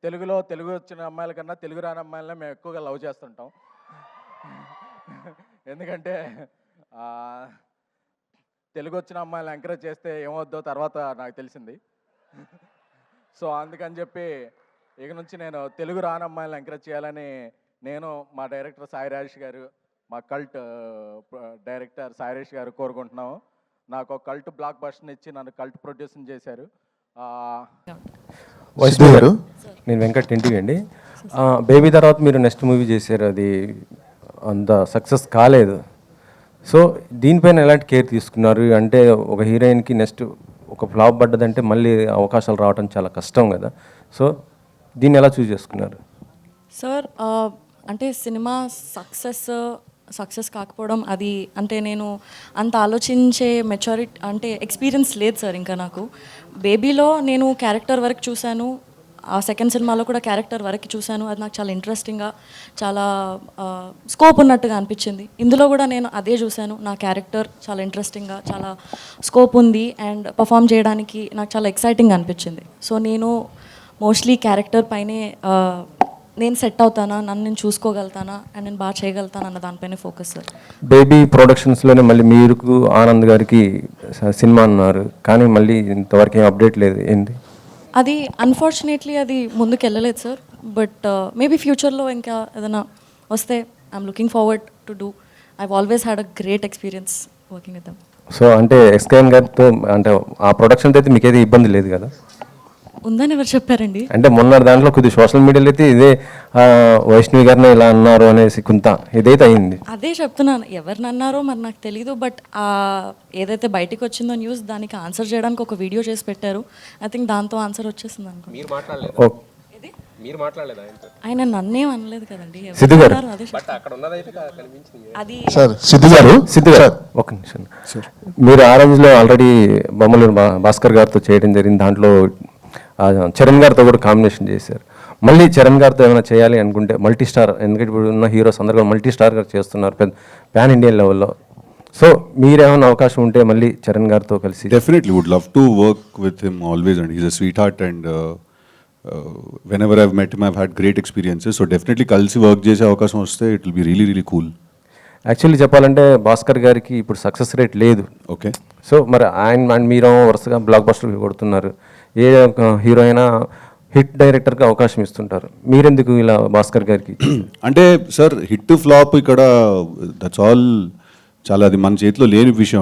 తెలుగు వచ్చిన అమ్మాయిల కన్నా తెలుగు రాని అమ్మాయిలనే మేము ఎక్కువగా లవ్ చేస్తుంటాం. ఎందుకంటే తెలుగు వచ్చిన అమ్మాయిలు ఎంకరేజ్ చేస్తే ఏమవుద్దో తర్వాత నాకు తెలిసింది. సో అందుకని చెప్పి ఇక నుంచి నేను తెలుగు రాని అమ్మాయిలను ఎంకరేజ్ చేయాలని నేను, మా డైరెక్టర్ సాయి రాజేష్ గారు, మా కల్ట్ డైరెక్టర్ సాయి రాజేష్ గారు కోరుకుంటున్నాము. నాకు ఒక కల్ట్ బ్లాక్ బస్టర్ని ఇచ్చి నన్ను కల్ట్ ప్రొడ్యూసింగ్ చేశారు. వైష్ణవి గారు, నేను వెంకట్ ఇంటికి అండి. బేబీ తర్వాత మీరు నెక్స్ట్ మూవీ చేశారు, అది అంత సక్సెస్ కాలేదు. సో దీనిపైన ఎలాంటి కేర్ తీసుకున్నారు? అంటే ఒక హీరోయిన్కి నెక్స్ట్ ఒక ఫ్లాప్ పడ్డదంటే మళ్ళీ అవకాశాలు రావడం చాలా కష్టం కదా. సో దీన్ని ఎలా చూస్ చేసుకున్నారు? సార్ అంటే సినిమా సక్సెస్ కాకపోవడం అది అంటే నేను అంత ఆలోచించే మెచ్యూరిటీ అంటే ఎక్స్పీరియన్స్ లేదు సార్ ఇంకా నాకు. బేబీలో నేను క్యారెక్టర్ వరకు చూశాను, ఆ సెకండ్ సినిమాలో కూడా క్యారెక్టర్ వరకు చూశాను. అది నాకు చాలా ఇంట్రెస్టింగ్గా, చాలా స్కోప్ ఉన్నట్టుగా అనిపించింది. ఇందులో కూడా నేను అదే చూశాను, నా క్యారెక్టర్ చాలా ఇంట్రెస్టింగ్గా, చాలా స్కోప్ ఉంది అండ్ పర్ఫామ్ చేయడానికి నాకు చాలా ఎక్సైటింగ్ అనిపించింది. సో నేను మోస్ట్లీ క్యారెక్టర్ పైనే నేను సెట్ అవుతానా, నన్ను నేను చూసుకోగలుగుతానా అండ్ నేను బాగా చేయగలుగుతాను అన్న దానిపైనే ఫోకస్ సార్. బేబీ ప్రొడక్షన్స్లోనే మళ్ళీ మీరు ఆనంద్ గారికి సినిమా అన్నారు, కానీ మళ్ళీ ఇంతవరకు ఏం అప్డేట్ లేదు, ఏంటి అది? అన్ఫార్చునేట్లీ అది ముందుకు వెళ్ళలేదు సార్. బట్ మేబీ ఫ్యూచర్లో ఇంకా ఏదైనా వస్తే I'm looking forward to do. I've always had a great experience working with them. So అంటే ఎస్కేఎన్ గారితో అంటే ఆ ప్రొడక్షన్తో అయితే మీకైతే ఇబ్బంది లేదు కదా? ఉందని ఎవరు చెప్పారండి? అంటే మొన్న దాంట్లో కొద్దిగా సోషల్ మీడియాలో అయితే ఇదే వైష్ణవి గారిని ఇలా అన్నారు అనేసి కొంత ఇదైతే అయింది. అదే చెప్తున్నాను, ఎవరిని అన్నారో మరి నాకు తెలీదు. బట్ ఏదైతే బయటికి వచ్చిందో న్యూస్, దానికి ఆన్సర్ చేయడానికి ఒక వీడియో చేసి పెట్టారు. ఐ థింక్ దాంతో ఆన్సర్ వచ్చేసింది అనుకో. ఆయన నన్నేం అనలేదు కదండి. సిద్ధు గారు, అది సిద్ధు గారు ఒక నిమిషం. మీరు ఆ రేంజ్లో ఆల్రెడీ బొమ్మలూరు భాస్కర్ గారితో చేయడం జరిగింది, దాంట్లో చరణ్ గారితో కూడా కాంబినేషన్ చేశారు. మళ్ళీ చరణ్ గారితో ఏమైనా చేయాలి అనుకుంటే మల్టీ స్టార్, ఎందుకంటే ఇప్పుడు ఉన్న హీరోస్ అందరూ మల్టీ స్టార్ గారు చేస్తున్నారు పెద్ద పాన్ ఇండియన్ లెవెల్లో. సో మీరేమైనా అవకాశం ఉంటే మళ్ళీ చరణ్ గారితో కలిసి? Definitely would love to work with him always, and he's a sweet heart, and whenever I've met him I've had great experiences. So definitely కలిసి వర్క్ చేసే అవకాశం వస్తే it will be really really cool. Actually చెప్పాలంటే భాస్కర్ గారికి ఇప్పుడు success rate లేదు. Okay, so మరి ఆయన మీరు వరుసగా బ్లాక్ బస్టర్ కొడుతున్నారు, ఏ హీరో అయినా హిట్ డైరెక్టర్కి అవకాశం ఇస్తుంటారు, మీరెందుకు ఇలా భాస్కర్ గారికి? అంటే సార్ హిట్ ఫ్లాప్ ఇక్కడ దట్స్ ఆల్ చాలా అది మన చేతిలో లేని విషయం.